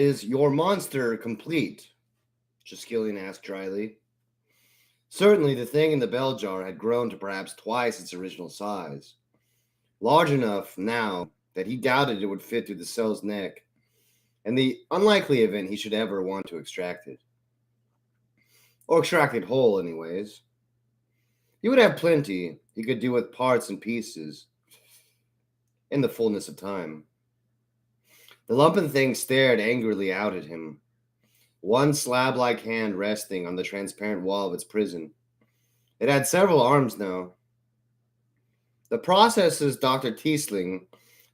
Is your monster complete? Triskelion asked dryly. Certainly the thing in the bell jar had grown to perhaps twice its original size, large enough now that he doubted it would fit through the cell's neck, in the unlikely event he should ever want to extract it. Or extract it whole, anyways. He would have plenty he could do with parts and pieces in the fullness of time. The lumpen thing stared angrily out at him, one slab-like hand resting on the transparent wall of its prison. It had several arms now. The processes Dr. Tiesling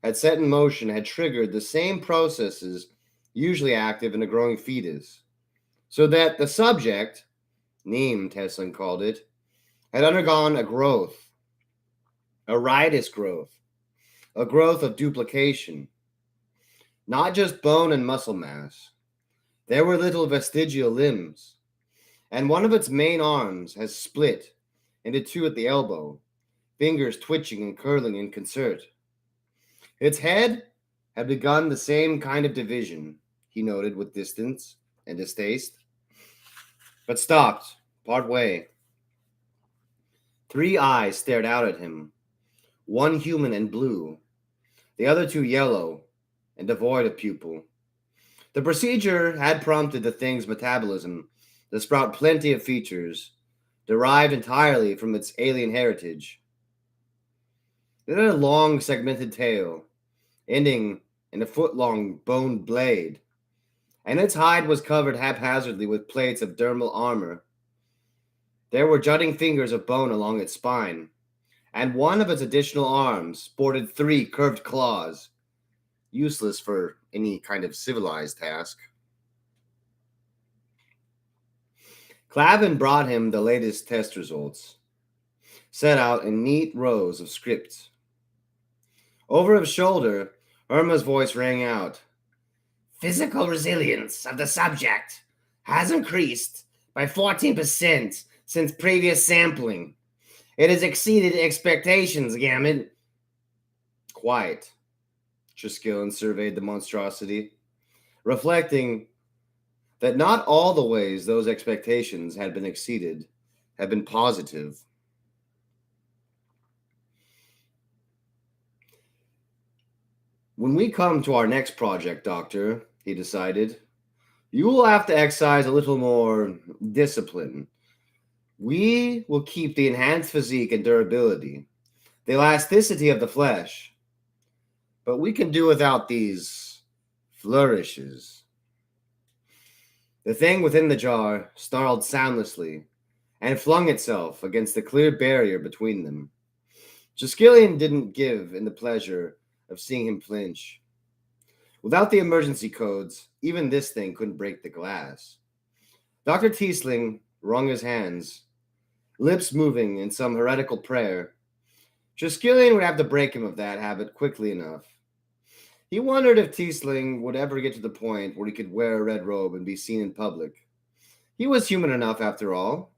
had set in motion had triggered the same processes usually active in a growing fetus, so that the subject, Neem, Tiesling called it, had undergone a growth, a riotous growth, a growth of duplication. Not just bone and muscle mass. There were little vestigial limbs, and one of its main arms has split into two at the elbow, fingers twitching and curling in concert. Its head had begun the same kind of division, he noted with distance and distaste, but stopped partway. 3 eyes stared out at him, one human and blue, the other two yellow and devoid of pupil. The procedure had prompted the thing's metabolism to sprout plenty of features, derived entirely from its alien heritage. It had a long, segmented tail, ending in a foot-long boned blade, and its hide was covered haphazardly with plates of dermal armor. There were jutting fingers of bone along its spine, and one of its additional arms sported 3 curved claws, useless for any kind of civilized task. Clavin brought him the latest test results, set out in neat rows of scripts. Over his shoulder, Irma's voice rang out. Physical resilience of the subject has increased by 14% since previous sampling. It has exceeded expectations, Gamut. Quiet. Triskelion surveyed the monstrosity, reflecting that not all the ways those expectations had been exceeded had been positive. When we come to our next project, Doctor, he decided, you will have to exercise a little more discipline. We will keep the enhanced physique and durability, the elasticity of the flesh, but we can do without these flourishes. The thing within the jar snarled soundlessly and flung itself against the clear barrier between them. Triskelion didn't give in the pleasure of seeing him flinch. Without the emergency codes, even this thing couldn't break the glass. Dr. Tiesling wrung his hands, lips moving in some heretical prayer. Triskelion would have to break him of that habit quickly enough. He wondered if Tiesling would ever get to the point where he could wear a red robe and be seen in public. He was human enough, after all.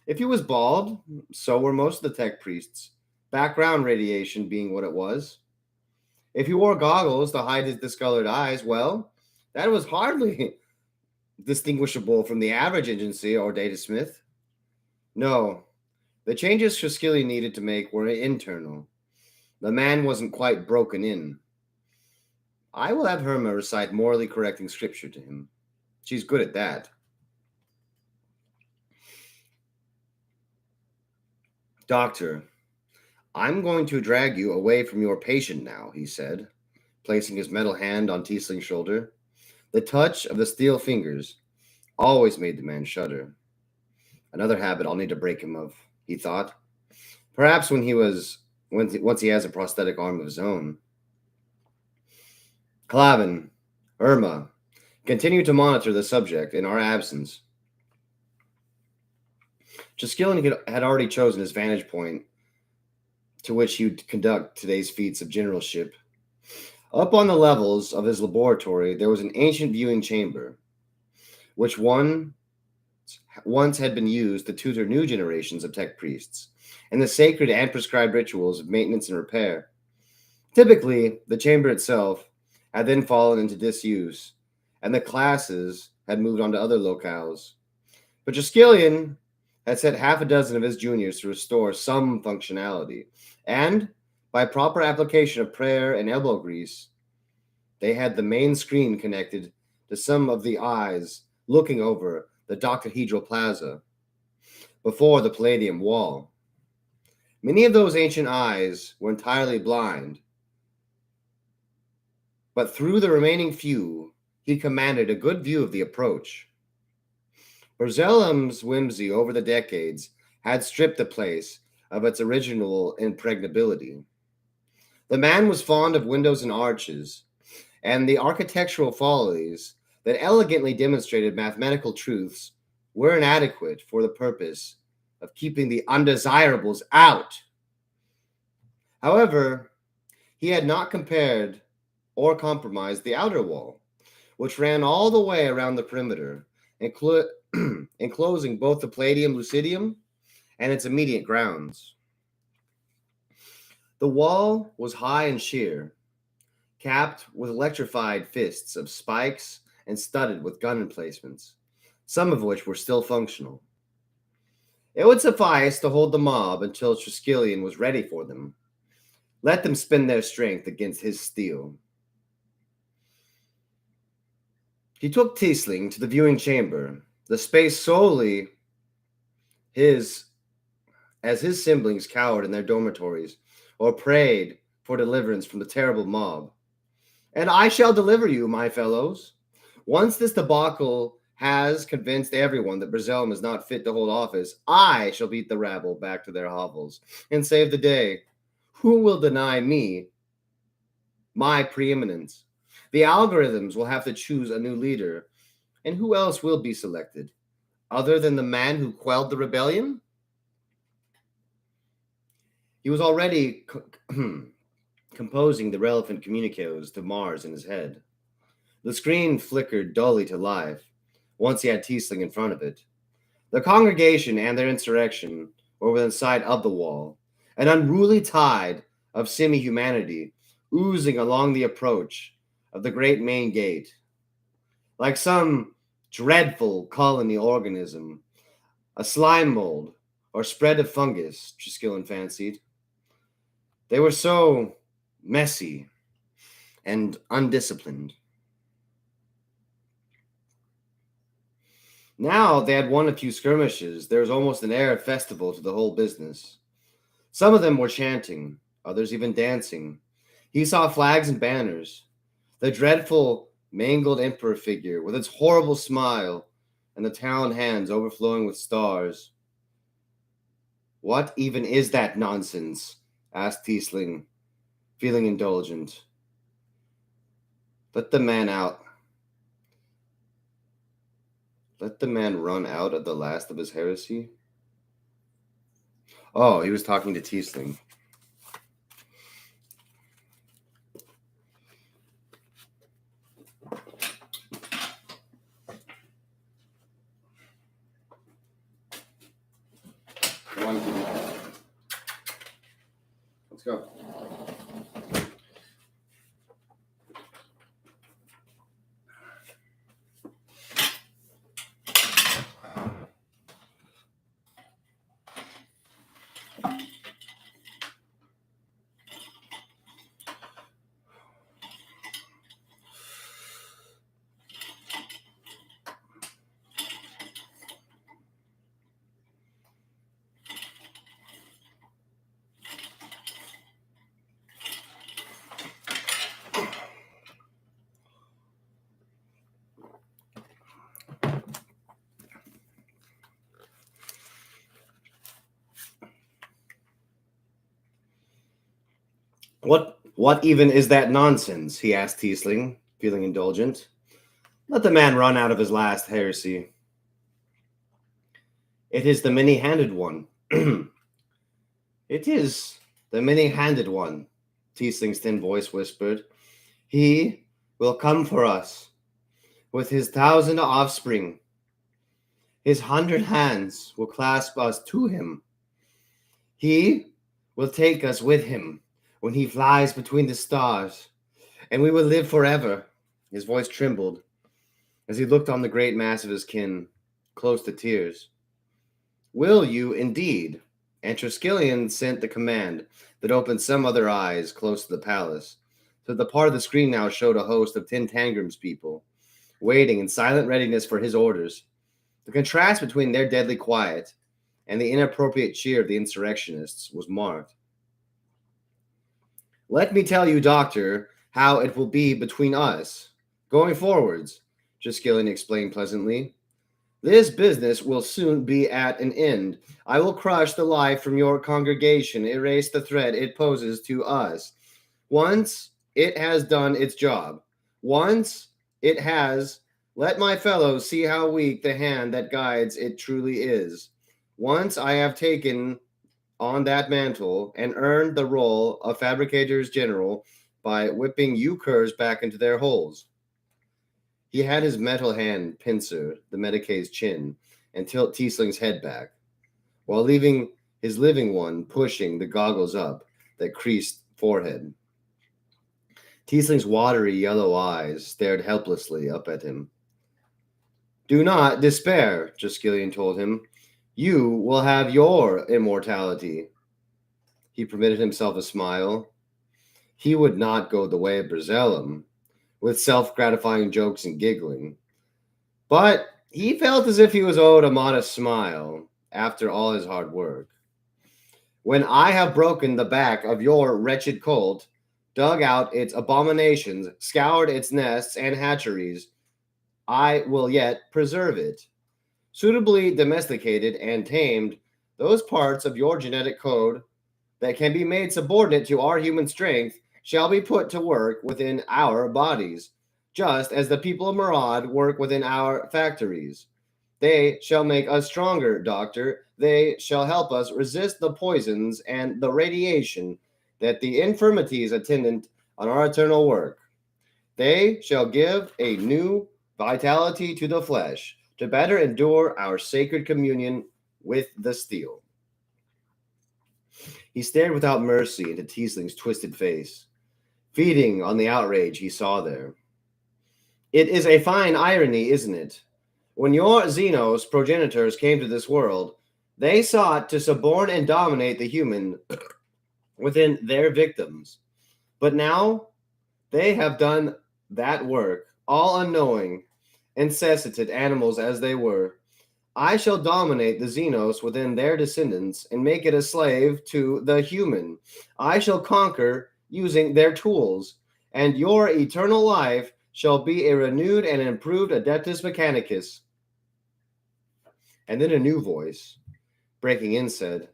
If he was bald, so were most of the tech priests, background radiation being what it was. If he wore goggles to hide his discolored eyes, well, that was hardly distinguishable from the average agency or datasmith. No, the changes Triskelion needed to make were internal. The man wasn't quite broken in. I will have Herma recite morally correcting scripture to him. She's good at that. Doctor, I'm going to drag you away from your patient now, he said, placing his metal hand on Tiesling's shoulder. The touch of the steel fingers always made the man shudder. Another habit I'll need to break him of, he thought. Perhaps once he has a prosthetic arm of his own. Clavin, Irma, continue to monitor the subject in our absence. Triskelion had already chosen his vantage point to which he would conduct today's feats of generalship. Up on the levels of his laboratory, there was an ancient viewing chamber, which once had been used to tutor new generations of tech priests in the sacred and prescribed rituals of maintenance and repair. Typically, the chamber itself had then fallen into disuse, and the classes had moved on to other locales. But Triskelion had sent half a dozen of his juniors to restore some functionality, and by proper application of prayer and elbow grease, they had the main screen connected to some of the eyes looking over the dodecahedral plaza before the Palladium wall. Many of those ancient eyes were entirely blind, but through the remaining few, he commanded a good view of the approach. Berzelum's whimsy over the decades had stripped the place of its original impregnability. The man was fond of windows and arches, and the architectural follies that elegantly demonstrated mathematical truths were inadequate for the purpose of keeping the undesirables out. However, he had not compared or compromised the outer wall, which ran all the way around the perimeter, enclosing both the Palladium Lucidium and its immediate grounds. The wall was high and sheer, capped with electrified fists of spikes and studded with gun emplacements, some of which were still functional. It would suffice to hold the mob until Triskelion was ready for them. Let them spend their strength against his steel. He took Tiefling to the viewing chamber, the space solely his, as his siblings cowered in their dormitories or prayed for deliverance from the terrible mob. And I shall deliver you, my fellows. Once this debacle has convinced everyone that Berzelum is not fit to hold office, I shall beat the rabble back to their hovels and save the day. Who will deny me my preeminence? The algorithms will have to choose a new leader. And who else will be selected, other than the man who quelled the rebellion? He was already composing the relevant communicos to Mars in his head. The screen flickered dully to life once he had Tiefling in front of it. The congregation and their insurrection were within sight of the wall, an unruly tide of semi-humanity oozing along the approach of the great main gate. Like some dreadful colony organism, a slime mold or spread of fungus, Triskelion fancied. They were so messy and undisciplined. Now they had won a few skirmishes. There was almost an air of festival to the whole business. Some of them were chanting, others even dancing. He saw flags and banners. The dreadful, mangled emperor figure with its horrible smile and the taloned hands overflowing with stars. What even is that nonsense? Asked Tiefling, feeling indulgent. Let the man out. Let the man run out at the last of his heresy? Oh, he was talking to Tiefling. Let's go. What even is that nonsense? He asked Tiefling, feeling indulgent. Let the man run out of his last heresy. It is the many-handed one. It is the many-handed one, Tiesling's thin voice whispered. He will come for us with his 1,000 offspring. His 100 hands will clasp us to him. He will take us with him when he flies between the stars, and we will live forever. His voice trembled. as he looked on the great mass of his kin, close to tears. Will you indeed? And Triskelion sent the command that opened some other eyes close to the palace, so that the part of the screen now showed a host of Tin Tangram's people, waiting in silent readiness for his orders. The contrast between their deadly quiet and the inappropriate cheer of the insurrectionists was marked. Let me tell you, Doctor, how it will be between us. Going forwards, Triskelion explained pleasantly. This business will soon be at an end. I will crush the life from your congregation, erase the threat it poses to us. Once it has done its job, once it has, let my fellows see how weak the hand that guides it truly is. Once I have taken on that mantle and earned the role of fabricators general by whipping you curs back into their holes. He had his metal hand pincer the Medicaid's chin and tilt Teesling's head back, while leaving his living one pushing the goggles up that creased forehead. Teesling's watery yellow eyes stared helplessly up at him. Do not despair, Triskelion told him. You will have your immortality. He permitted himself a smile. He would not go the way of Brazellum, with self-gratifying jokes and giggling. But he felt as if he was owed a modest smile after all his hard work. When I have broken the back of your wretched colt, dug out its abominations, scoured its nests and hatcheries, I will yet preserve it. Suitably domesticated and tamed, those parts of your genetic code that can be made subordinate to our human strength shall be put to work within our bodies, just as the people of Murad work within our factories. They shall make us stronger, Doctor. They shall help us resist the poisons and the radiation that the infirmities attendant on our eternal work. They shall give a new vitality to the flesh to better endure our sacred communion with the steel. He stared without mercy into Teesling's twisted face, feeding on the outrage he saw there. It is a fine irony, isn't it? When your Xenos progenitors came to this world, they sought to suborn and dominate the human within their victims. But now they have done that work, all unknowing, incessant animals as they were. I shall dominate the Xenos within their descendants and make it a slave to the human. I shall conquer using their tools, and your eternal life shall be a renewed and improved Adeptus Mechanicus. And then a new voice, breaking in, said,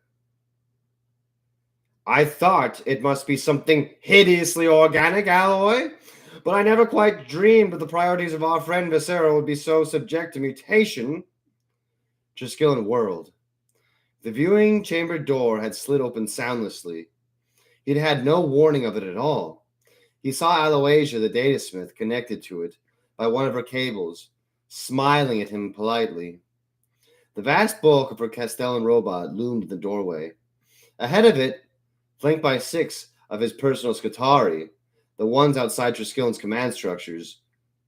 I thought it must be something hideously organic, Alloy, but I never quite dreamed that the priorities of our friend Viscera would be so subject to mutation. Triskelion whirled. The viewing chamber door had slid open soundlessly. He'd had no warning of it at all. He saw Aloysia, the datasmith, connected to it by one of her cables, smiling at him politely. The vast bulk of her Castellan robot loomed in the doorway. Ahead of it, flanked by 6 of his personal Scutari, the ones outside Triskelion's command structures,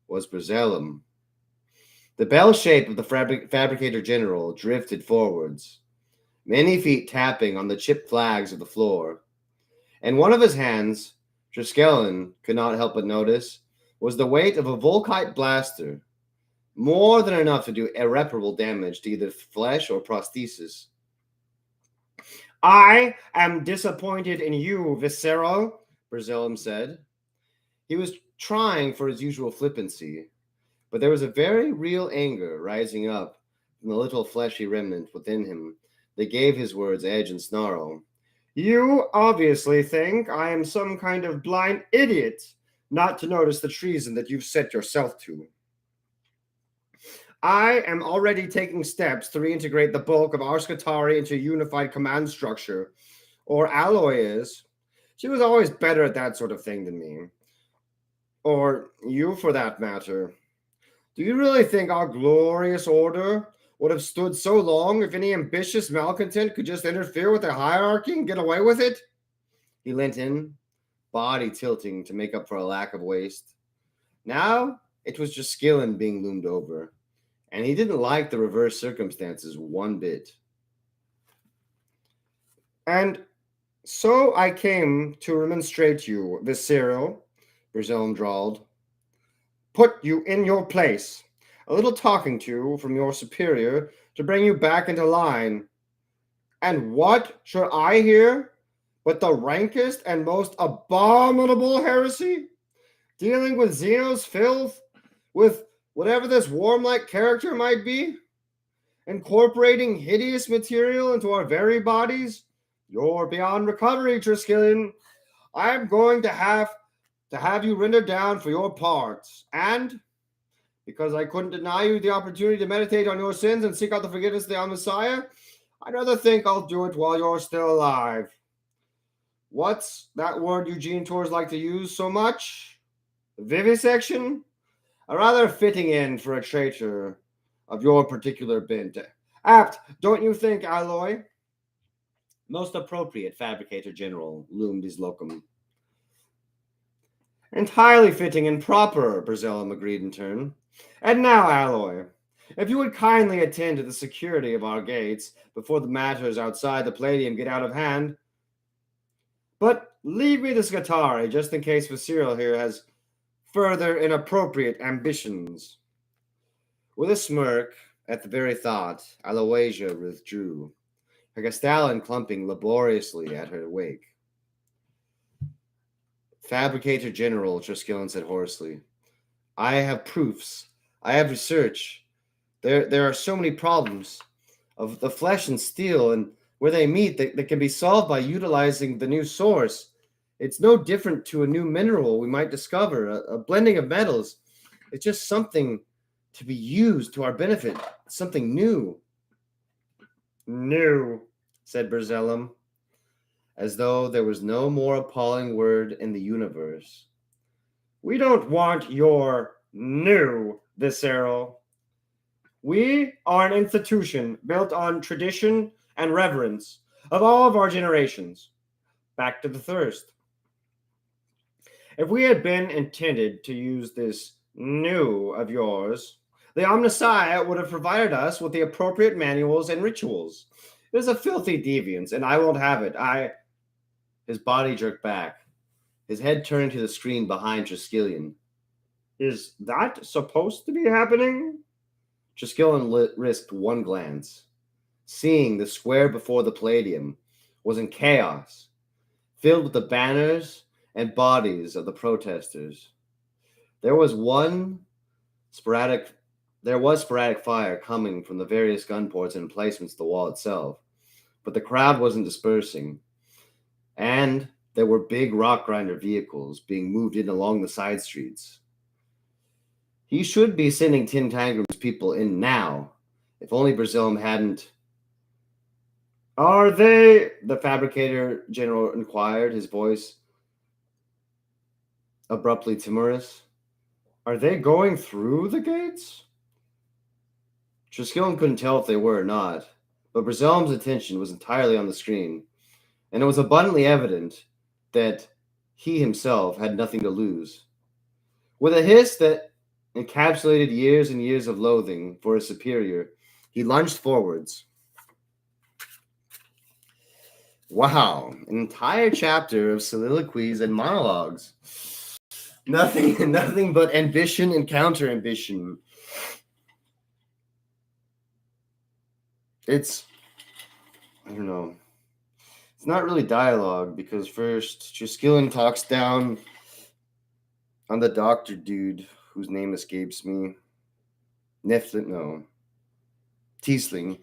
was Brazellum. The bell shape of the Fabricator General drifted forwards, many feet tapping on the chipped flags of the floor. And one of his hands, Triskelion could not help but notice, was the weight of a Volkite blaster, more than enough to do irreparable damage to either flesh or prosthesis. I am disappointed in you, Visceral, Brazellum said. He was trying for his usual flippancy, but there was a very real anger rising up from the little fleshy remnant within him that gave his words edge and snarl. You obviously think I am some kind of blind idiot not to notice the treason that you've set yourself to. I am already taking steps to reintegrate the bulk of our Scutari into a unified command structure, or Alloy is. She was always better at that sort of thing than me. Or you, for that matter. Do you really think our glorious order would have stood so long if any ambitious malcontent could just interfere with the hierarchy and get away with it? He leant in, body tilting to make up for a lack of waist. Now It was just Skillen being loomed over, and he didn't like the reverse circumstances one bit. And so I came to remonstrate you, Visceral, Brazilum drawled. Put you in your place. A little talking to from your superior to bring you back into line. And what should I hear but the rankest and most abominable heresy? Dealing with Zeno's filth? With whatever this worm-like character might be? Incorporating hideous material into our very bodies? You're beyond recovery, Triskelion. I'm going to have you rendered down for your parts. And because I couldn't deny you the opportunity to meditate on your sins and seek out the forgiveness of the Messiah, I'd rather think I'll do it while you're still alive. What's that word Eugene Tours like to use so much? Vivisection? A rather fitting end for a traitor of your particular bent. Apt, don't you think, Alloy? Most appropriate, Fabricator General, loomed his locum. Entirely fitting and proper, Brazellum agreed in turn. And now, Alloy, if you would kindly attend to the security of our gates before the matters outside the Palladium get out of hand. But leave me the Scutari, just in case Visceral here has further inappropriate ambitions. With a smirk at the very thought, Aloysia withdrew, her Gastalon clumping laboriously at her wake. Fabricator General, Triskelion said hoarsely, I have proofs. I have research. There are so many problems of the flesh and steel and where they meet that can be solved by utilizing the new source. It's no different to a new mineral we might discover, a blending of metals. It's just something to be used to our benefit, something new. New, said Brazellum, as though there was no more appalling word in the universe. We don't want your new Visceral. We are an institution built on tradition and reverence of all of our generations. Back to the thirst. If we had been intended to use this new of yours, the Omnissiah would have provided us with the appropriate manuals and rituals. It is a filthy deviance, and I won't have it. His body jerked back. His head turned to the screen behind Triskelion. Is that supposed to be happening? Triskelion risked one glance. Seeing the square before the Palladium was in chaos, filled with the banners and bodies of the protesters. There was sporadic fire coming from the various gun ports and emplacements of the wall itself, but the crowd wasn't dispersing, and there were big rock grinder vehicles being moved in along the side streets. He should be sending Tin Tangram's people in now, if only Brazillum hadn't. Are they? The Fabricator General inquired, his voice abruptly timorous. Are they going through the gates? Triskelion couldn't tell if they were or not, but Brazillum's attention was entirely on the screen, and it was abundantly evident that he himself had nothing to lose. With a hiss that encapsulated years and years of loathing for his superior, he lunged forwards. Wow, an entire chapter of soliloquies and monologues. Nothing but ambition and counter-ambition. It's, I don't know. It's not really dialogue, because first, Triskelion talks down on the doctor dude whose name escapes me. Tiesling.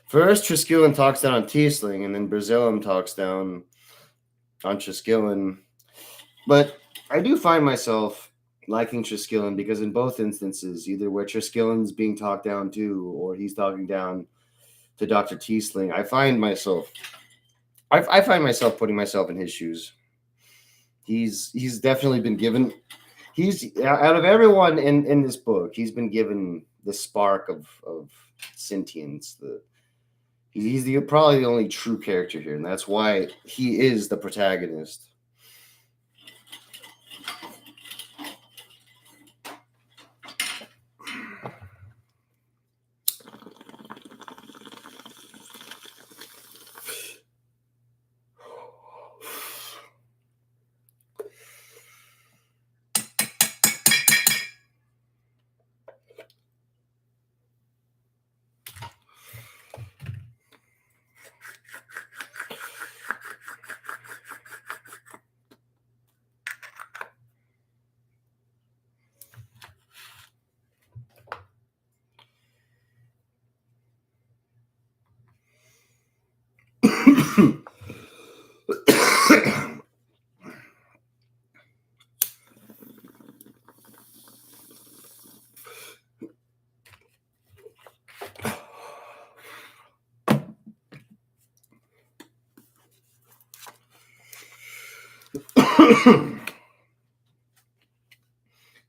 First, Triskelion talks down on Tiesling, and then Brazillum talks down on Triskelion. But I do find myself liking Triskelion because in both instances, either where Triskellion's being talked down to or he's talking down to Dr. Tiesling, I find myself putting myself in his shoes. He's definitely been given. He's out of everyone in this book, he's been given the spark of sentience. He's probably the only true character here, and that's why he is the protagonist.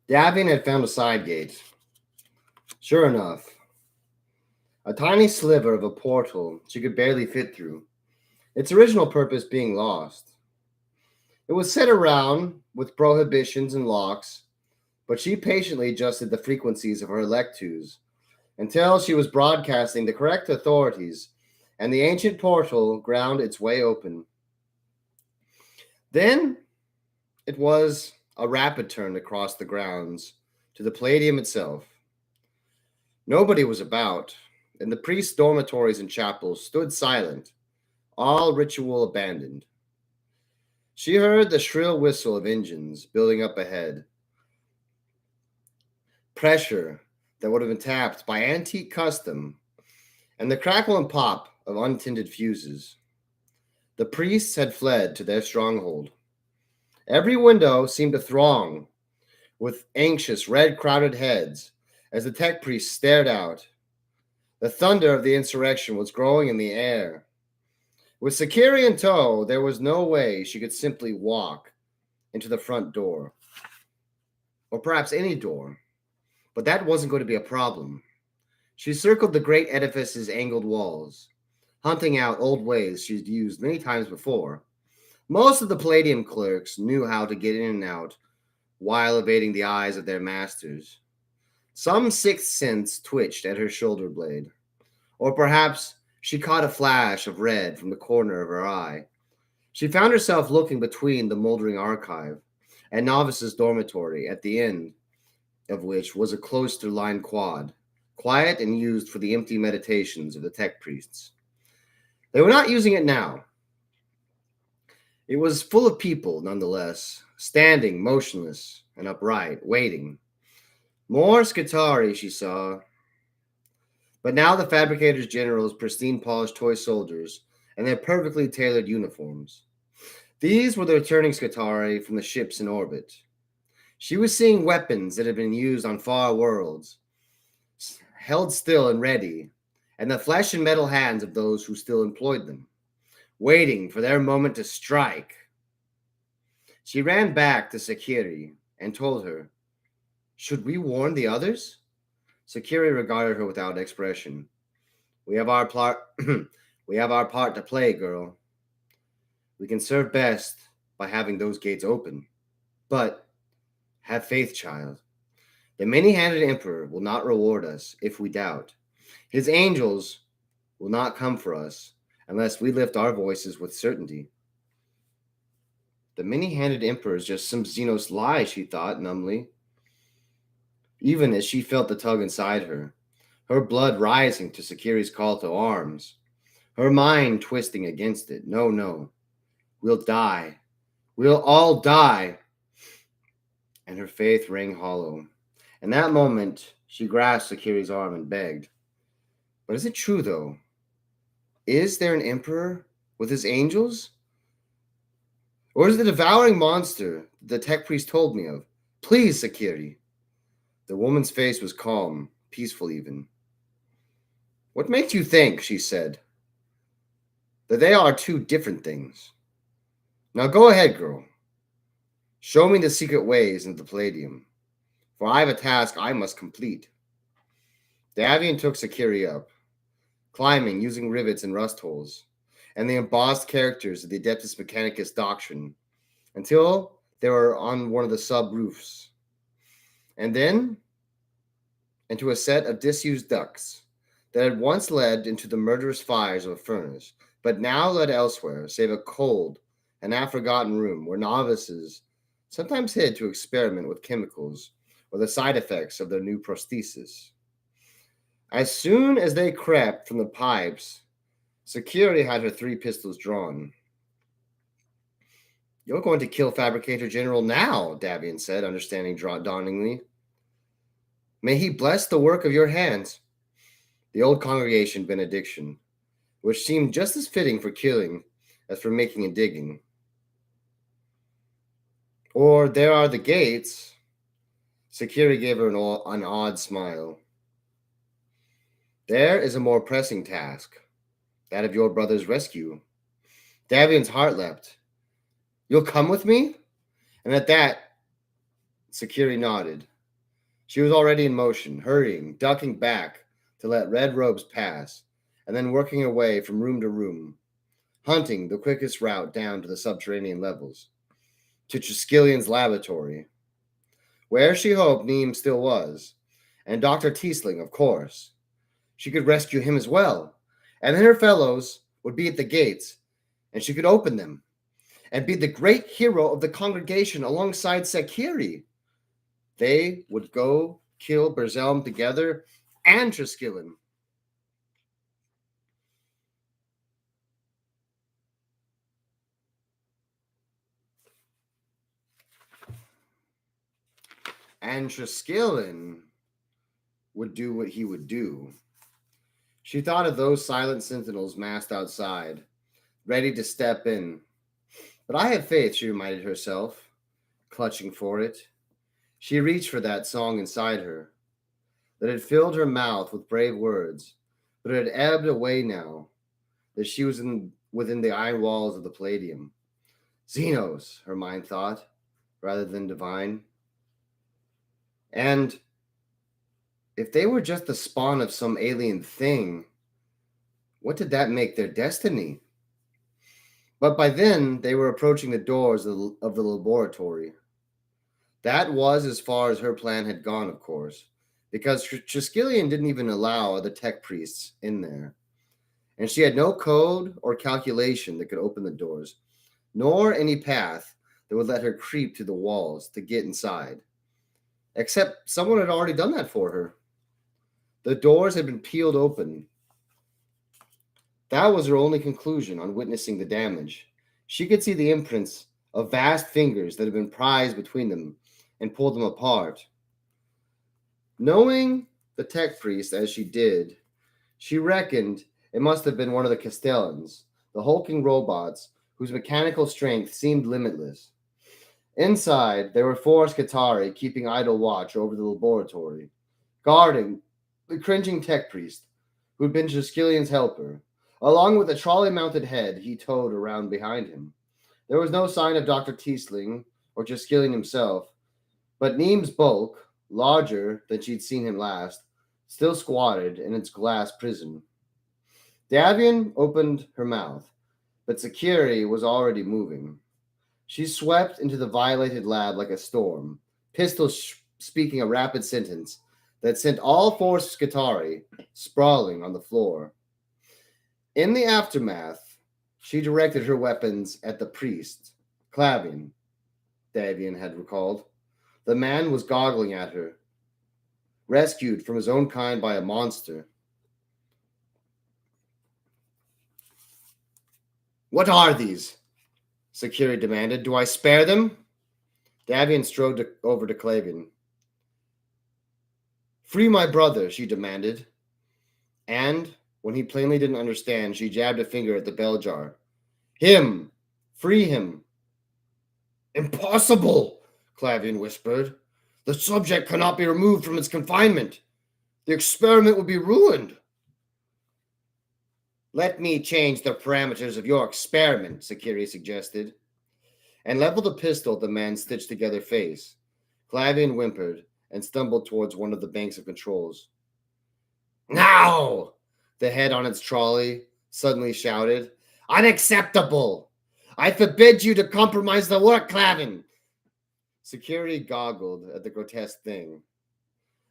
Davian had found a side gate. Sure enough, a tiny sliver of a portal she could barely fit through, its original purpose being lost. It was set around with prohibitions and locks, but she patiently adjusted the frequencies of her electus until she was broadcasting the correct authorities, and the ancient portal ground its way open. Then it was a rapid turn across the grounds to the Palladium itself. Nobody was about, and the priests' dormitories and chapels stood silent, all ritual abandoned. She heard the shrill whistle of engines building up ahead, pressure that would have been tapped by antique custom, and the crackle and pop of untinted fuses. The priests had fled to their stronghold. Every window seemed to throng with anxious, red-crowded heads as the tech priests stared out. The thunder of the insurrection was growing in the air. With Sakiri in tow, there was no way she could simply walk into the front door, or perhaps any door, but that wasn't going to be a problem. She circled the great edifice's angled walls, hunting out old ways she'd used many times before. Most of the Palladium clerks knew how to get in and out while evading the eyes of their masters. Some sixth sense twitched at her shoulder blade, or perhaps she caught a flash of red from the corner of her eye. She found herself looking between the moldering archive and novice's dormitory, at the end of which was a cloister-lined quad, quiet and used for the empty meditations of the tech priests. They were not using it now. It was full of people, nonetheless, standing motionless and upright, waiting. More Scutari she saw, but now the fabricators general's pristine polished toy soldiers and their perfectly tailored uniforms. These were the returning Scutari from the ships in orbit. She was seeing weapons that had been used on far worlds, held still and ready, and the flesh and metal hands of those who still employed them, waiting for their moment to strike. She ran back to Sakiri and told her, "Should we warn the others?" Sakiri regarded her without expression. We have our part to play, girl. We can serve best by having those gates open. But have faith, child. The many-handed emperor will not reward us if we doubt. His angels will not come for us unless we lift our voices with certainty. The many-handed emperor is just some Xenos lie, she thought numbly, even as she felt the tug inside her, her blood rising to Sakiri's call to arms, her mind twisting against it. No, no. We'll die. We'll all die. And her faith rang hollow. In that moment, she grasped Sakiri's arm and begged, "But is it true, though? Is there an emperor with his angels? Or is it the devouring monster the tech priest told me of? Please, Sakiri." The woman's face was calm, peaceful even. "What makes you think," she said, "that they are two different things? Now go ahead, girl. Show me the secret ways into the Palladium, for I have a task I must complete." Davian took Sakiri up, climbing using rivets and rust holes, and the embossed characters of the Adeptus Mechanicus doctrine, until they were on one of the sub-roofs, and then into a set of disused ducts that had once led into the murderous fires of a furnace, but now led elsewhere, save a cold and half-forgotten room where novices sometimes hid to experiment with chemicals or the side effects of their new prosthesis. As soon as they crept from the pipes, Sakiri had her 3 pistols drawn. "You're going to kill Fabricator General now," Davian said, understanding dawningly. "May he bless the work of your hands." The old congregation benediction, which seemed just as fitting for killing as for making and digging. "Or there are the gates." Sakiri gave her an odd smile. "There is a more pressing task, that of your brother's rescue." Davian's heart leapt. "You'll come with me?" And at that, Security nodded. She was already in motion, hurrying, ducking back to let red robes pass, and then working her way from room to room, hunting the quickest route down to the subterranean levels, to Triskelian's laboratory, where she hoped Neem still was, and Dr. Tiesling, of course. She could rescue him as well, and then her fellows would be at the gates, and she could open them, and be the great hero of the congregation alongside Sekiri. They would go kill Berzelm together and Triskelion. And Triskelion would do what he would do. She thought of those silent sentinels massed outside, ready to step in. But I have faith, she reminded herself, clutching for it. She reached for that song inside her, that had filled her mouth with brave words, but it had ebbed away now that she was within the iron walls of the Palladium. Xenos, her mind thought, rather than divine. And if they were just the spawn of some alien thing, what did that make their destiny? But by then, they were approaching the doors of the laboratory. That was as far as her plan had gone, of course, because Triskelion didn't even allow the tech priests in there. And she had no code or calculation that could open the doors, nor any path that would let her creep to the walls to get inside. Except someone had already done that for her. The doors had been peeled open. That was her only conclusion on witnessing the damage. She could see the imprints of vast fingers that had been prized between them and pulled them apart. Knowing the tech priest as she did, she reckoned it must have been one of the Castellans, the hulking robots whose mechanical strength seemed limitless. Inside, there were four Scutari keeping idle watch over the laboratory, guarding the cringing tech priest, who'd been Triskelian's helper, along with a trolley-mounted head he towed around behind him. There was no sign of Dr. Tiesling or Triskelion himself, but Neem's bulk, larger than she'd seen him last, still squatted in its glass prison. Davian opened her mouth, but Sakiri was already moving. She swept into the violated lab like a storm, pistol speaking a rapid sentence that sent all four Scutari sprawling on the floor. In the aftermath, she directed her weapons at the priest, Clavian, Davian had recalled. The man was goggling at her, rescued from his own kind by a monster. What are these? Sakiri demanded. Do I spare them? Davian strode over to Clavian. Free my brother, she demanded. And, when he plainly didn't understand, she jabbed a finger at the bell jar. Him! Free him! Impossible! Clavian whispered. The subject cannot be removed from its confinement. The experiment will be ruined. Let me change the parameters of your experiment, Sakiri suggested, and leveled a pistol at the man's stitched together face. Clavian whimpered and stumbled towards one of the banks of controls. Now! The head on its trolley suddenly shouted. Unacceptable! I forbid you to compromise the work, Clavian! Security goggled at the grotesque thing.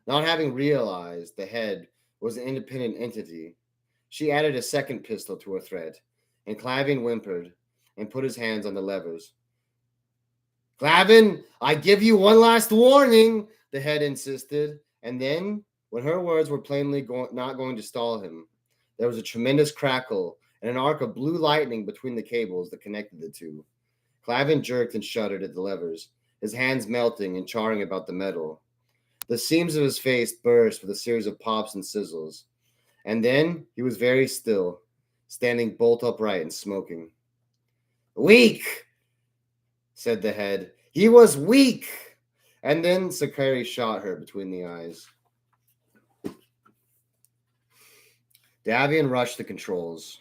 Not having realized the head was an independent entity, she added a second pistol to her threat, and Clavian whimpered and put his hands on the levers. Clavian, I give you one last warning, the head insisted, and then, when her words were plainly not going to stall him, there was a tremendous crackle and an arc of blue lightning between the cables that connected the two. Clavian jerked and shuddered at the levers, his hands melting and charring about the metal. The seams of his face burst with a series of pops and sizzles. And then he was very still, standing bolt upright and smoking. Weak, said the head. He was weak. And then Sakari shot her between the eyes. Davian rushed the controls,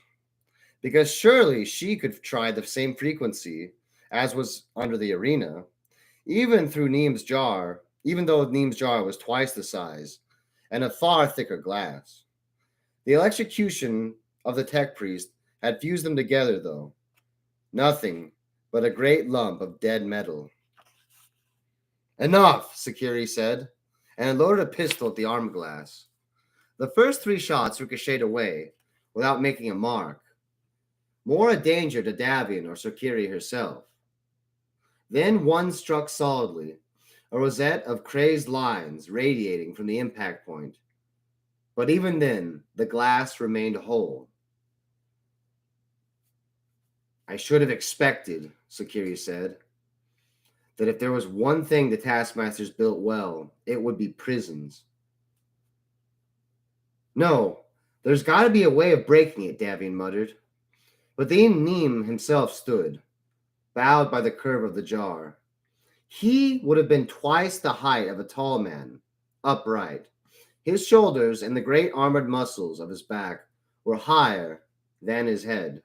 because surely she could try the same frequency as was under the arena, Even though Neem's jar was twice the size and of far thicker glass. The electrocution of the tech priest had fused them together, though. Nothing but a great lump of dead metal. Enough, Sakiri said, and loaded a pistol at the armor glass. The first 3 shots ricocheted away without making a mark, more a danger to Davian or Sakiri herself. Then one struck solidly, a rosette of crazed lines radiating from the impact point. But even then, the glass remained whole. I should have expected, Sakiri said, that if there was one thing the Taskmasters built well, it would be prisons. No, there's got to be a way of breaking it, Davian muttered. But then Neem himself stood, bowed by the curve of the jar. He would have been twice the height of a tall man, upright. His shoulders and the great armored muscles of his back were higher than his head.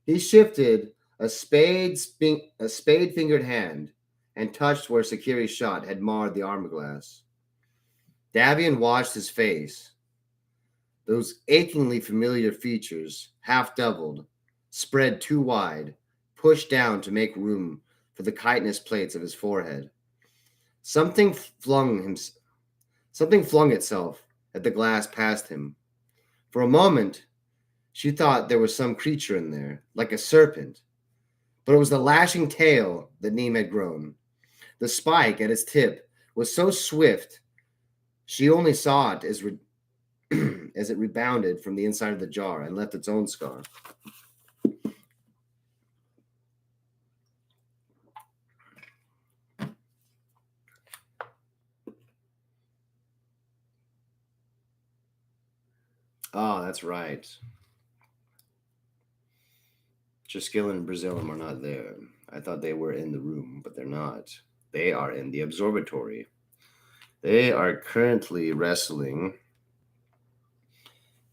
He shifted a spade-fingered hand and touched where Sakiri's shot had marred the armor glass. Davian watched his face. Those achingly familiar features, half doubled, spread too wide, pushed down to make room for the chitinous plates of his forehead. Something flung itself at the glass past him. For a moment, she thought there was some creature in there, like a serpent. But it was the lashing tail that Neem had grown. The spike at its tip was so swift, she only saw it as it rebounded from the inside of the jar and left its own scar. Oh, that's right. Triskelion and Brazilium are not there. I thought they were in the room, but they're not. They are in the observatory. They are currently wrestling.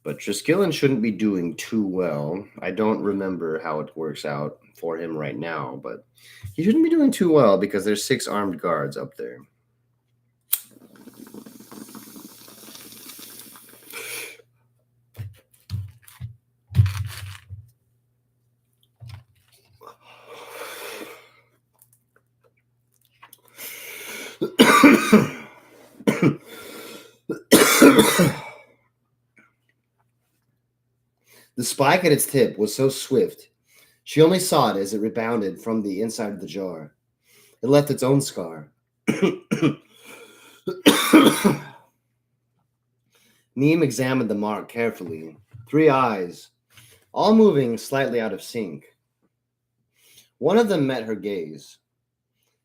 But Triskelion shouldn't be doing too well. I don't remember how it works out for him right now, but he shouldn't be doing too well because there's 6 armed guards up there. The spike at its tip was so swift, she only saw it as it rebounded from the inside of the jar. It left its own scar. Neem examined the mark carefully. 3 eyes, all moving slightly out of sync. One of them met her gaze.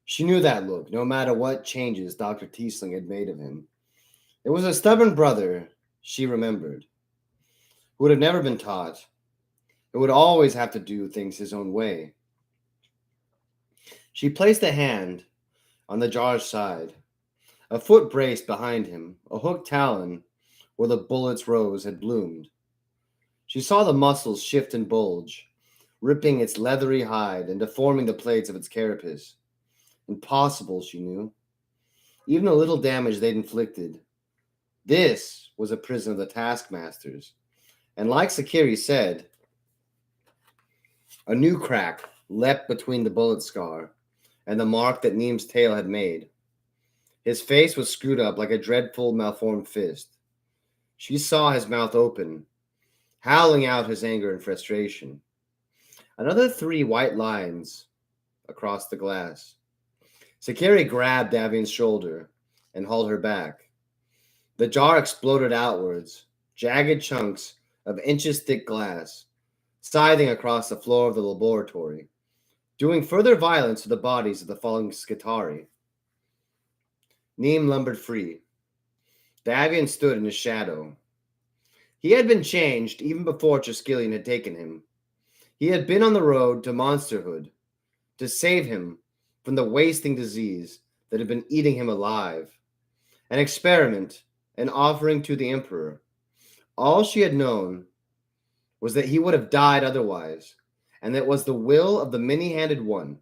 She knew that look, no matter what changes Dr. Tiesling had made of him. It was a stubborn brother, she remembered, who would have never been taught. It would always have to do things his own way. She placed a hand on the jar's side, a foot braced behind him, a hooked talon where the bullet's rose had bloomed. She saw the muscles shift and bulge, ripping its leathery hide and deforming the plates of its carapace. Impossible, she knew. Even the little damage they'd inflicted. This was a prison of the Taskmasters. And like Sakiri said, a new crack leapt between the bullet scar and the mark that Neem's tail had made. His face was screwed up like a dreadful malformed fist. She saw his mouth open, howling out his anger and frustration. Another 3 white lines across the glass. Sakiri grabbed Davian's shoulder and hauled her back. The jar exploded outwards, jagged chunks of inches-thick glass, scything across the floor of the laboratory, doing further violence to the bodies of the fallen Skitarii. Neem lumbered free. Davian stood in his shadow. He had been changed even before Triskelion had taken him. He had been on the road to monsterhood, to save him from the wasting disease that had been eating him alive. An experiment, an offering to the Emperor. All she had known was that he would have died otherwise, and that was the will of the many-handed one.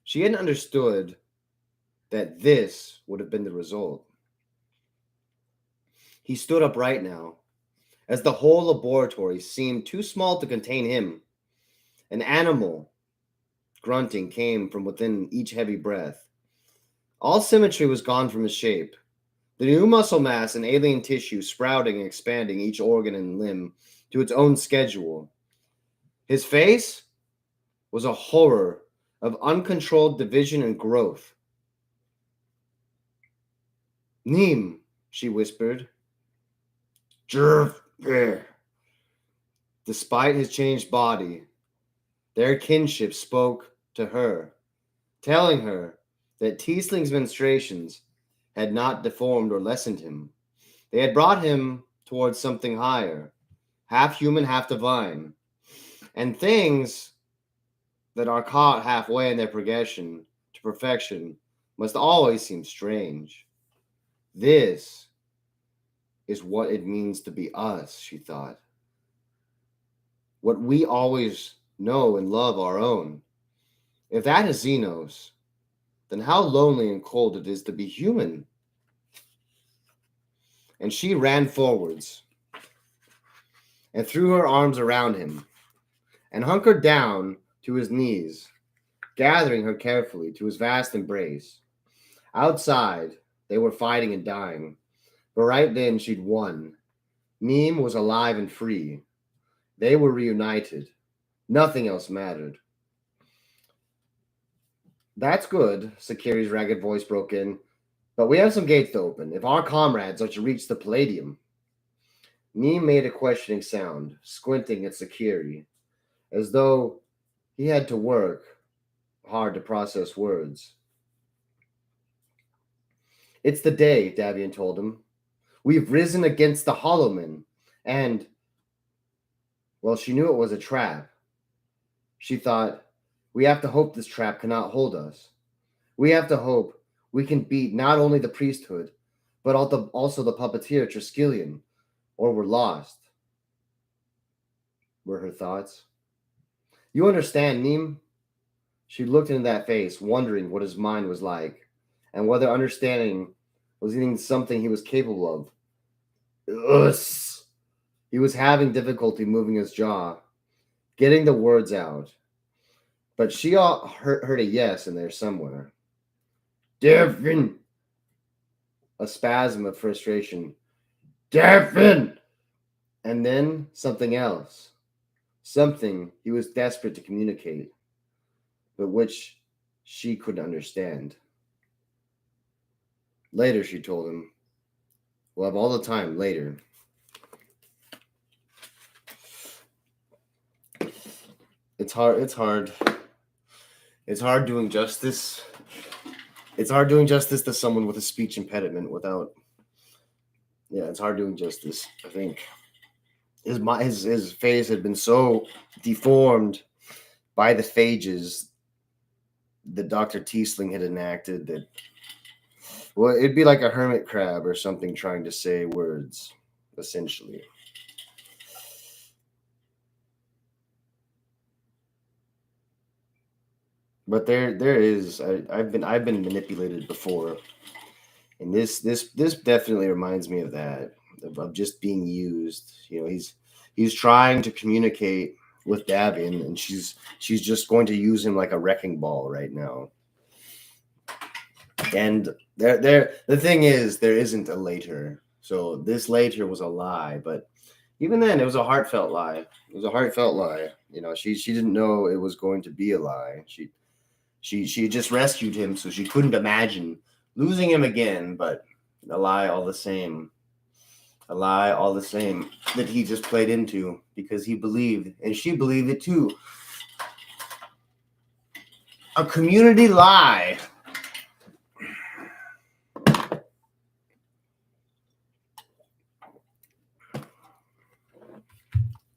She hadn't understood that this would have been the result. He stood upright now, as the whole laboratory seemed too small to contain him. An animal grunting came from within each heavy breath. All symmetry was gone from his shape. The new muscle mass and alien tissue sprouting and expanding each organ and limb to its own schedule. His face was a horror of uncontrolled division and growth. Neem, she whispered. Jerv. Despite his changed body, their kinship spoke to her, telling her that Teesling's menstruations had not deformed or lessened him. They had brought him towards something higher, half human, half divine. And things that are caught halfway in their progression to perfection must always seem strange. This is what it means to be us, she thought. What we always know and love our own. If that is Xenos, then how lonely and cold it is to be human. And she ran forwards and threw her arms around him and hunkered down to his knees, gathering her carefully to his vast embrace. Outside, they were fighting and dying, but right then she'd won. Neem was alive and free. They were reunited. Nothing else mattered. That's good, Sakiri's ragged voice broke in, but we have some gates to open if our comrades are to reach the Palladium. Neem made a questioning sound, squinting at Sakiri, as though he had to work hard to process words. It's the day, Davian told him. We've risen against the Hollowmen, and, well, she knew it was a trap. She thought, we have to hope this trap cannot hold us. We have to hope we can beat not only the priesthood, but also the puppeteer Triskelion, or we're lost, were her thoughts. You understand, Neem? She looked into that face, wondering what his mind was like, and whether understanding was even something he was capable of. Us. He was having difficulty moving his jaw, getting the words out. But she heard a yes in there somewhere. Devin! A spasm of frustration. Devin! And then something else. Something he was desperate to communicate, but which she couldn't understand. Later, she told him. We'll have all the time later. It's hard. It's hard doing justice. It's hard doing justice to someone with a speech impediment without. Yeah, it's hard doing justice. I think his face had been so deformed by the phages that Dr. Teesling had enacted that, well, it'd be like a hermit crab or something trying to say words, essentially. But there is. I've been manipulated before, and this definitely reminds me of that, of just being used. You know, he's trying to communicate with Davian, and she's just going to use him like a wrecking ball right now. And the thing is, there isn't a later. So this later was a lie, but even then, it was a heartfelt lie. It was a heartfelt lie. You know, she didn't know it was going to be a lie. She just rescued him, so she couldn't imagine losing him again, but a lie all the same. A lie all the same that he just played into because he believed, and she believed it too. A community lie.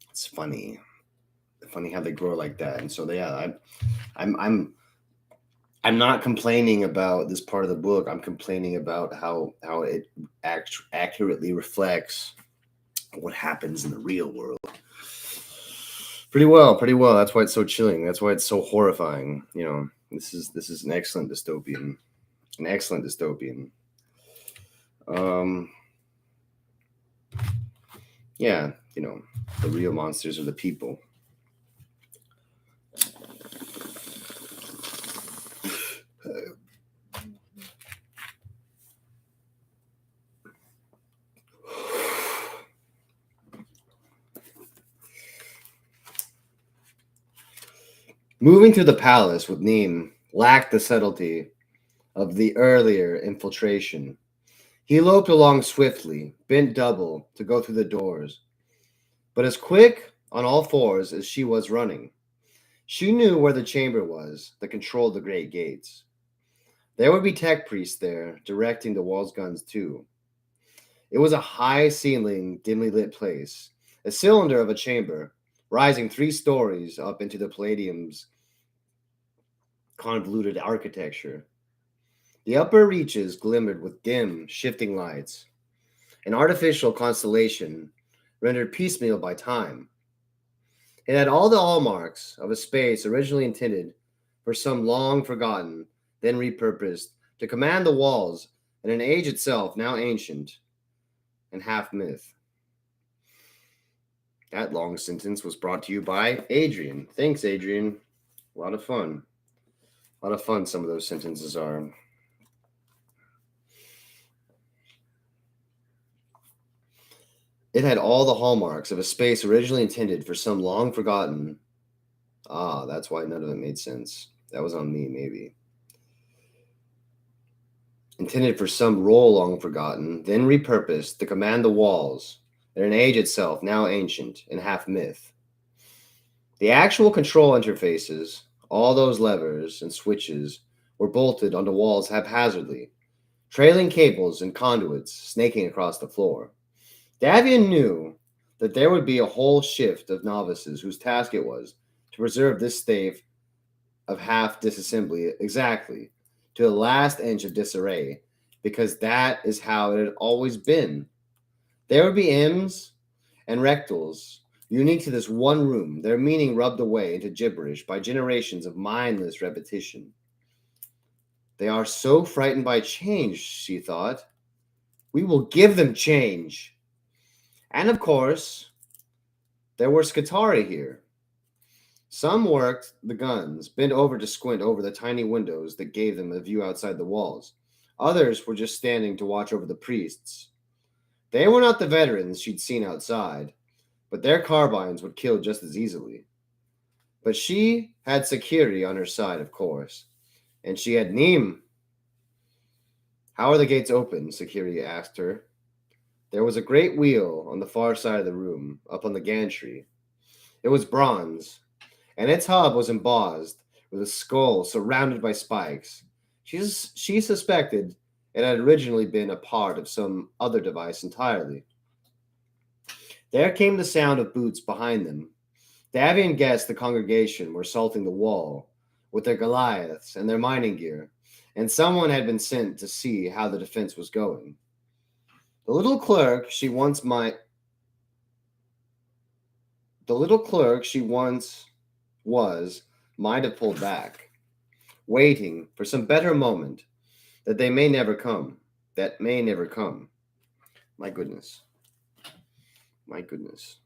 It's funny how they grow like that. And so I'm not complaining about this part of the book. I'm complaining about how it accurately reflects what happens in the real world. Pretty well. That's why it's so chilling. That's why it's so horrifying. You know, this is an excellent dystopian An excellent dystopian. Um, yeah, the real monsters are the people. Moving through the palace with Neem lacked the subtlety of the earlier infiltration. He loped along swiftly, bent double to go through the doors, but as quick on all fours as she was running. She knew where the chamber was that controlled the great gates. There would be tech priests there, directing the wall's guns too. It was a high ceiling, dimly lit place, a cylinder of a chamber, rising 3 stories up into the Palladium's convoluted architecture. The upper reaches glimmered with dim, shifting lights, an artificial constellation rendered piecemeal by time. It had all the hallmarks of a space originally intended for some long forgotten, then repurposed to command the walls in an age itself now ancient and half myth. That long sentence was brought to you by Adrian. Thanks, Adrian. A lot of fun. A lot of fun some of those sentences are. It had all the hallmarks of a space originally intended for some long forgotten. Ah, that's why none of it made sense. That was on me, maybe. Intended for some role long forgotten, then repurposed to command the walls in an age itself now ancient and half myth. The actual control interfaces, all those levers and switches, were bolted onto walls haphazardly, trailing cables and conduits snaking across the floor. Davian knew that there would be a whole shift of novices whose task it was to preserve this state of half disassembly exactly to the last inch of disarray, because that is how it had always been. There would be M's and rectals unique to this one room, their meaning rubbed away into gibberish by generations of mindless repetition. They are so frightened by change, she thought. We will give them change. And of course, there were Scutari here. Some worked the guns, bent over to squint over the tiny windows that gave them a view outside the walls. Others were just standing to watch over the priests. They were not the veterans she'd seen outside, but their carbines would kill just as easily. But she had security on her side, of course, and she had Neem. How are the gates open? Security asked her. There was a great wheel on the far side of the room, up on the gantry. It was bronze, and its hub was embossed with a skull surrounded by spikes. She suspected it had originally been a part of some other device entirely. There came the sound of boots behind them. Davian guessed the congregation were salting the wall with their Goliaths and their mining gear, and someone had been sent to see how the defense was going. The little clerk she once was might have pulled back, waiting for some better moment that may never come. My goodness. My goodness.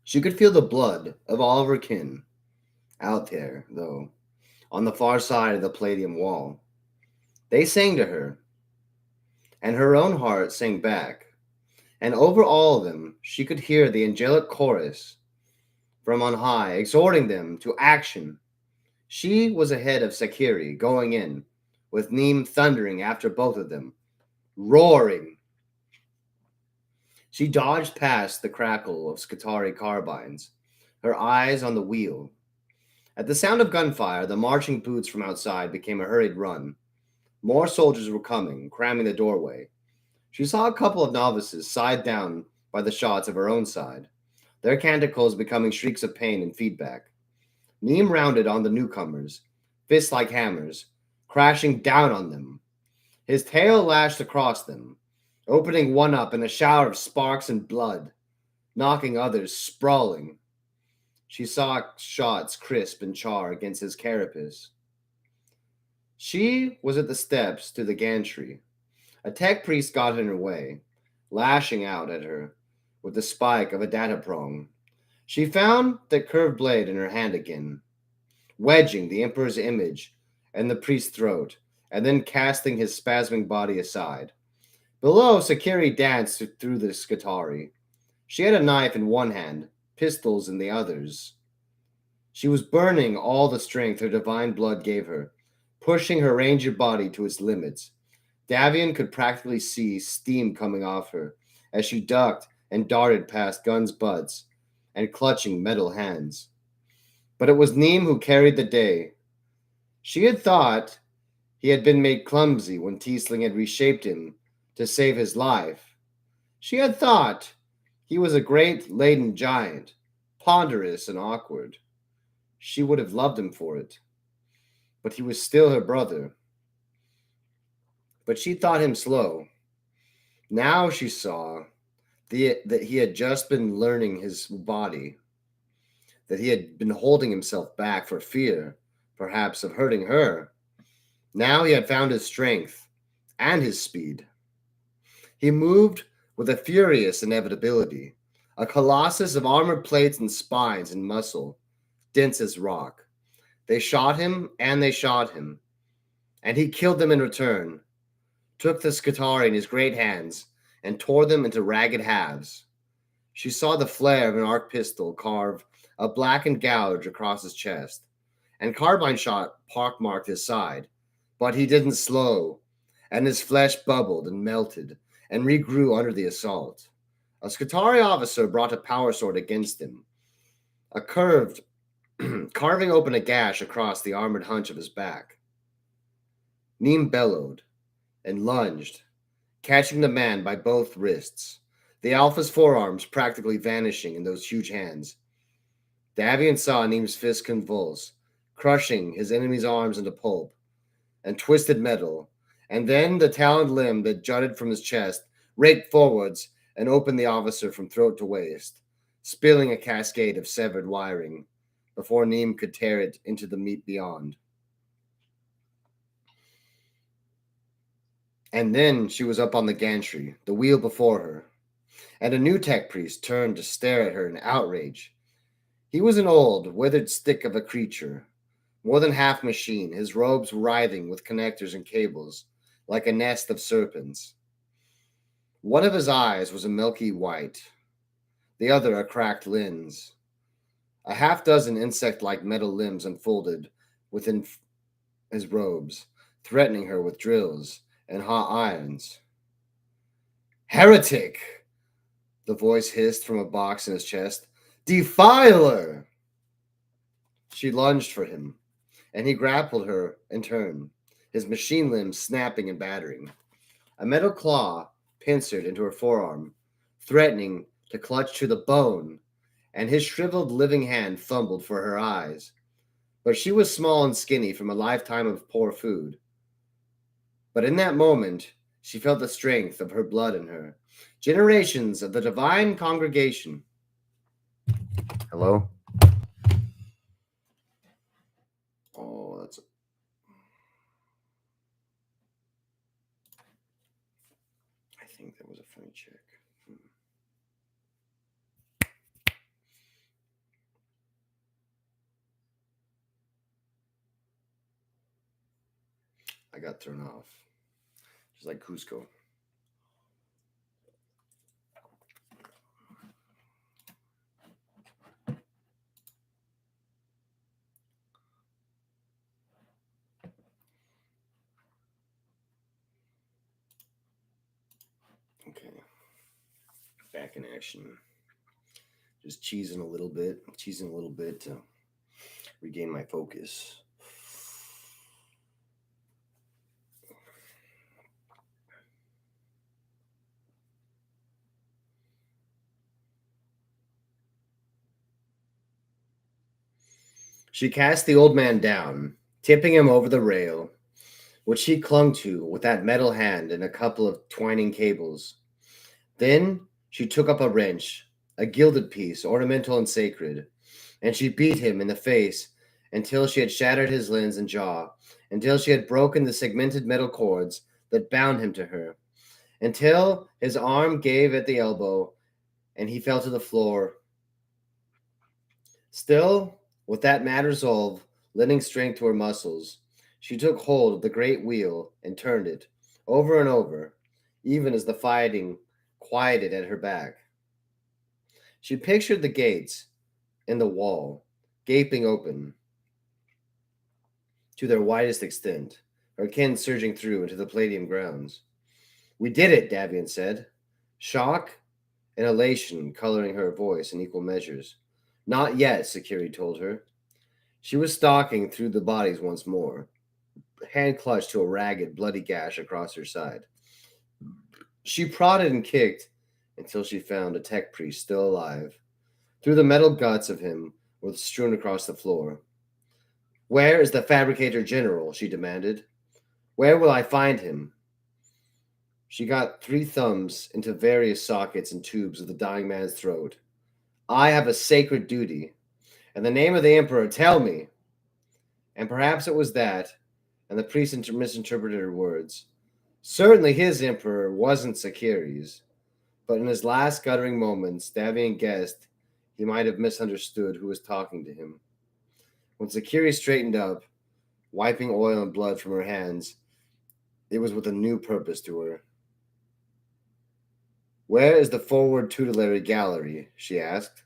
She could feel the blood of all of her kin out there, though, on the far side of the Palladium wall. They sang to her, and her own heart sang back, and over all of them she could hear the angelic chorus from on high, exhorting them to action. She was ahead of Sakiri, going in, with Neem thundering after both of them, roaring. She dodged past the crackle of Skitari carbines, her eyes on the wheel. At the sound of gunfire, the marching boots from outside became a hurried run. More soldiers were coming, cramming the doorway. She saw a couple of novices side down by the shots of her own side, their canticles becoming shrieks of pain and feedback. Neem rounded on the newcomers, fists like hammers, crashing down on them. His tail lashed across them, opening one up in a shower of sparks and blood, knocking others sprawling. She saw shots crisp and char against his carapace. She was at the steps to the gantry. A tech priest got in her way, lashing out at her with the spike of a data prong. She found the curved blade in her hand again, wedging the Emperor's image in the priest's throat, and then casting his spasming body aside. Below, Sakiri danced through the Skitari. She had a knife in one hand, pistols in the others. She was burning all the strength her divine blood gave her, pushing her ranger body to its limits. Davian could practically see steam coming off her as she ducked and darted past guns' butts and clutching metal hands. But it was Neem who carried the day. She had thought he had been made clumsy when Tiesling had reshaped him to save his life. She had thought he was a great laden giant, ponderous and awkward. She would have loved him for it. But he was still her brother. But she thought him slow. Now she saw that he had just been learning his body, that he had been holding himself back for fear, perhaps, of hurting her. Now he had found his strength and his speed. He moved with a furious inevitability, a colossus of armored plates and spines and muscle, dense as rock. They shot him, and he killed them in return, took the Skitari in his great hands, and tore them into ragged halves. She saw the flare of an arc pistol carve a blackened gouge across his chest, and carbine shot pockmarked his side, but he didn't slow, and his flesh bubbled and melted and regrew under the assault. A Skitari officer brought a power sword against him, carving open a gash across the armored hunch of his back. Neem bellowed and lunged, catching the man by both wrists, the Alpha's forearms practically vanishing in those huge hands. Davian saw Neem's fist convulse, crushing his enemy's arms into pulp and twisted metal, and then the taloned limb that jutted from his chest raked forwards and opened the officer from throat to waist, spilling a cascade of severed wiring before Neem could tear it into the meat beyond. And then she was up on the gantry, the wheel before her, and a new tech priest turned to stare at her in outrage. He was an old, withered stick of a creature, more than half machine, his robes writhing with connectors and cables, like a nest of serpents. One of his eyes was a milky white, the other a cracked lens. A half-dozen insect-like metal limbs unfolded within his robes, threatening her with drills and hot irons. "Heretic!" the voice hissed from a box in his chest. "Defiler!" She lunged for him, and he grappled her in turn, his machine limbs snapping and battering. A metal claw pincered into her forearm, threatening to clutch to the bone, and his shriveled living hand fumbled for her eyes. But she was small and skinny from a lifetime of poor food. But in that moment, she felt the strength of her blood in her. Generations of the divine congregation. Hello? Oh, that's... I think that was a funny check. I got thrown off. Just like Cusco. back in action. Just cheesing a little bit to regain my focus. She cast the old man down, tipping him over the rail, which he clung to with that metal hand and a couple of twining cables. Then she took up a wrench, a gilded piece, ornamental and sacred, and she beat him in the face until she had shattered his limbs and jaw, until she had broken the segmented metal cords that bound him to her, until his arm gave at the elbow and he fell to the floor. Still, with that mad resolve lending strength to her muscles, she took hold of the great wheel and turned it over and over, even as the fighting quieted at her back. She pictured the gates in the wall, gaping open to their widest extent, her kin surging through into the Palladium grounds. "We did it," Davian said, shock and elation coloring her voice in equal measures. "Not yet," Sakiri told her. She was stalking through the bodies once more, hand clutched to a ragged, bloody gash across her side. She prodded and kicked until she found a tech priest still alive. Through the metal guts of him were strewn across the floor. "Where is the fabricator general?" she demanded. "Where will I find him?" She got 3 thumbs into various sockets and tubes of the dying man's throat. "I have a sacred duty. In the name of the Emperor, tell me." And perhaps it was that, and the priest misinterpreted her words. Certainly his emperor wasn't Sakiri's, but in his last guttering moments, Davian guessed he might have misunderstood who was talking to him. When Sakiri straightened up, wiping oil and blood from her hands, it was with a new purpose to her. "Where is the forward tutelary gallery?" she asked.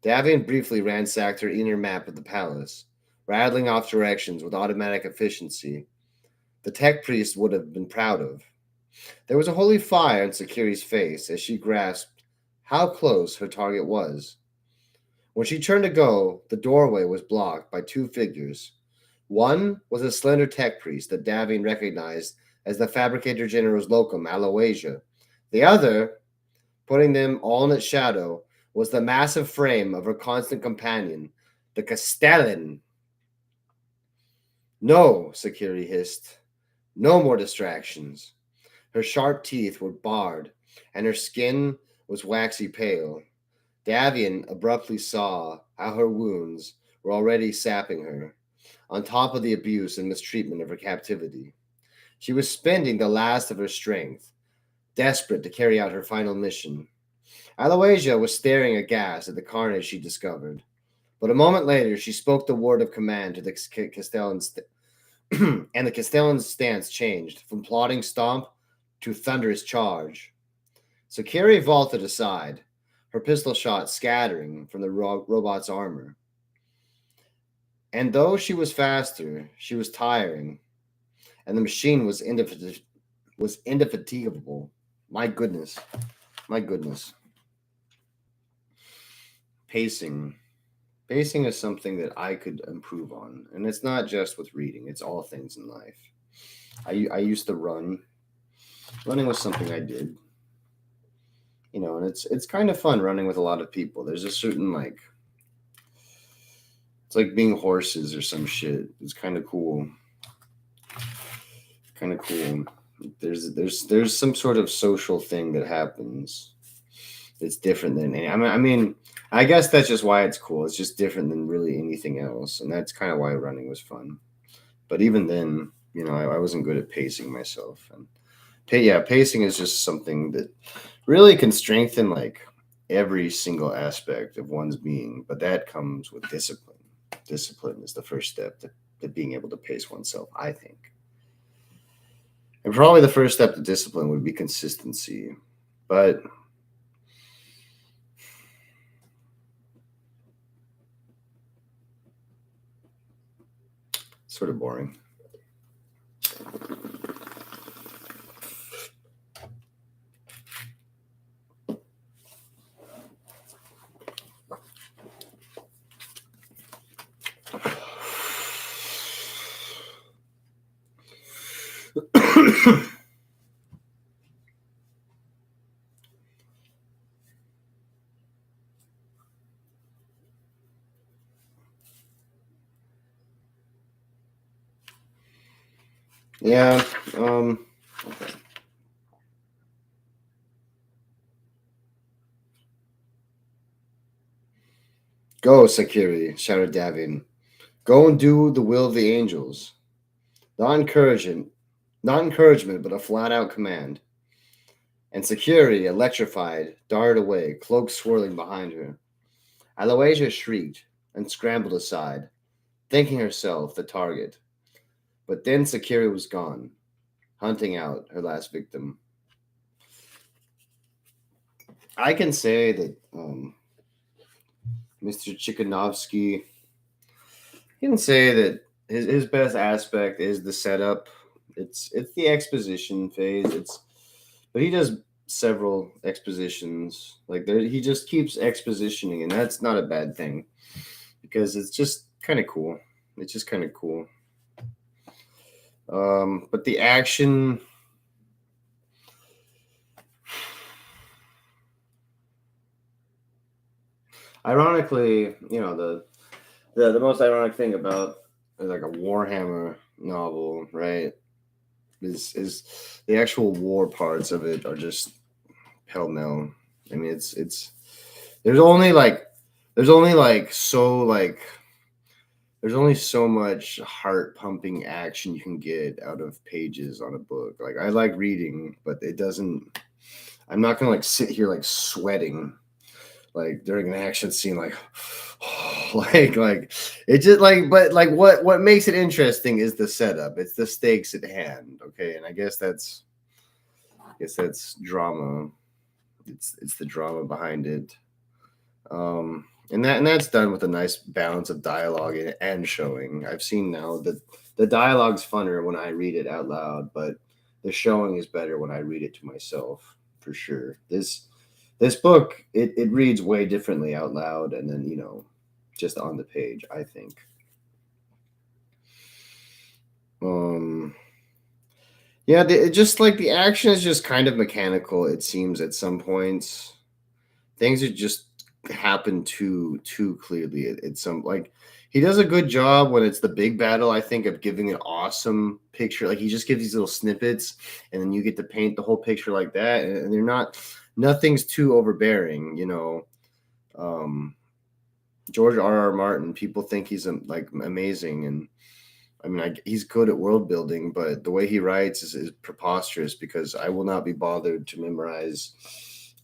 Davian briefly ransacked her inner map of the palace, rattling off directions with automatic efficiency the tech priest would have been proud of. There was a holy fire on Sakiri's face as she grasped how close her target was. When she turned to go, the doorway was blocked by 2 figures. One was a slender tech priest that Davian recognized as the Fabricator General's locum, Aloysia. The other, putting them all in its shadow, was the massive frame of her constant companion, the Castellan. "No," Sakiri hissed. "No more distractions." Her sharp teeth were barred, and her skin was waxy pale. Davian abruptly saw how her wounds were already sapping her, on top of the abuse and mistreatment of her captivity. She was spending the last of her strength, desperate to carry out her final mission. Aloysia was staring aghast at the carnage she discovered, but a moment later she spoke the word of command to the Castellans, and the Castellan's stance changed from plodding stomp to thunderous charge. Sakiri vaulted aside, her pistol shot scattering from the robot's armor. And though she was faster, she was tiring, and the machine was indefatigable. My goodness. Pacing. Pacing is something that I could improve on, and it's not just with reading, it's all things in life. I used to run. Running was something I did. And it's kind of fun running with a lot of people. There's a certain it's like being horses or some shit. It's kind of cool. There's some sort of social thing that happens. It's different than I guess that's just why it's cool. It's just different than really anything else, and that's kind of why running was fun. But even then, I wasn't good at pacing myself. And pacing is just something that really can strengthen every single aspect of one's being. But that comes with discipline. Discipline is the first step to being able to pace oneself, I think. And probably the first step to discipline would be consistency. But sort of boring. Yeah. Okay. Go, Sakiri, shouted Davin. Go and do the will of the angels. Not encouragement, not encouragement, but a flat out command. And Sakiri, electrified, darted away, cloak swirling behind her. Aloysia shrieked and scrambled aside, thinking herself the target. But then Sakiri was gone, hunting out her last victim. I can say that Mr. Chikanovsky can say that his best aspect is the setup. It's the exposition phase. But he does several expositions. Like there, he just keeps expositioning, and that's not a bad thing because it's just kind of cool. It's just kind of cool. But the action, ironically, the most ironic thing about like a Warhammer novel, right, is the actual war parts of it are just pell mell. I mean, it's there's only like there's only like so like there's only so much heart pumping action you can get out of pages on a book. Like I like reading, but it doesn't. I'm not gonna like sit here like sweating like during an action scene, like like it just like but like what makes it interesting is the setup. It's the stakes at hand. Okay, and I guess that's drama. It's the drama behind it. And that's done with a nice balance of dialogue and showing. I've seen now that the dialogue's funner when I read it out loud, but the showing is better when I read it to myself for sure. This book it reads way differently out loud and then just on the page, I think. Um yeah, just like the action is just kind of mechanical, it seems at some points. Things are just happen too clearly at some like he does a good job when it's the big battle, I think, of giving an awesome picture. Like he just gives these little snippets and then you get to paint the whole picture like that, and they're not nothing's too overbearing. um George R. R. Martin, people think he's like amazing, and I mean, he's good at world building, but the way he writes is preposterous because I will not be bothered to memorize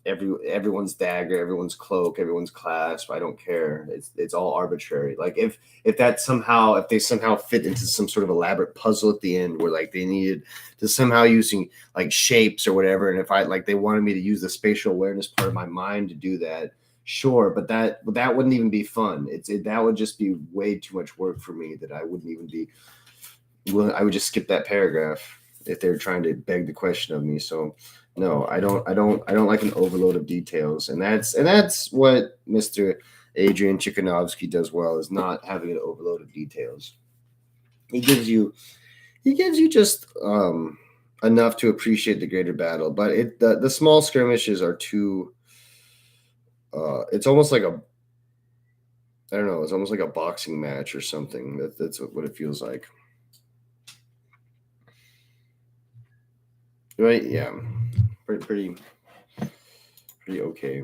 everyone's dagger, everyone's cloak, everyone's clasp. I don't care. It's all arbitrary. Like if they somehow fit into some sort of elaborate puzzle at the end where like they needed to somehow using like shapes or whatever, and if I like they wanted me to use the spatial awareness part of my mind to do that, sure, but that wouldn't even be fun. That would just be way too much work for me that I wouldn't even be willing. I would just skip that paragraph if they're trying to beg the question of me. So no, I don't like an overload of details, and that's what Mr. Adrian Chikanovsky does well, is not having an overload of details. He gives you just enough to appreciate the greater battle, but the small skirmishes are too it's almost like a I don't know. It's almost like a boxing match or something. That's what it feels like. Right? Yeah. Pretty okay.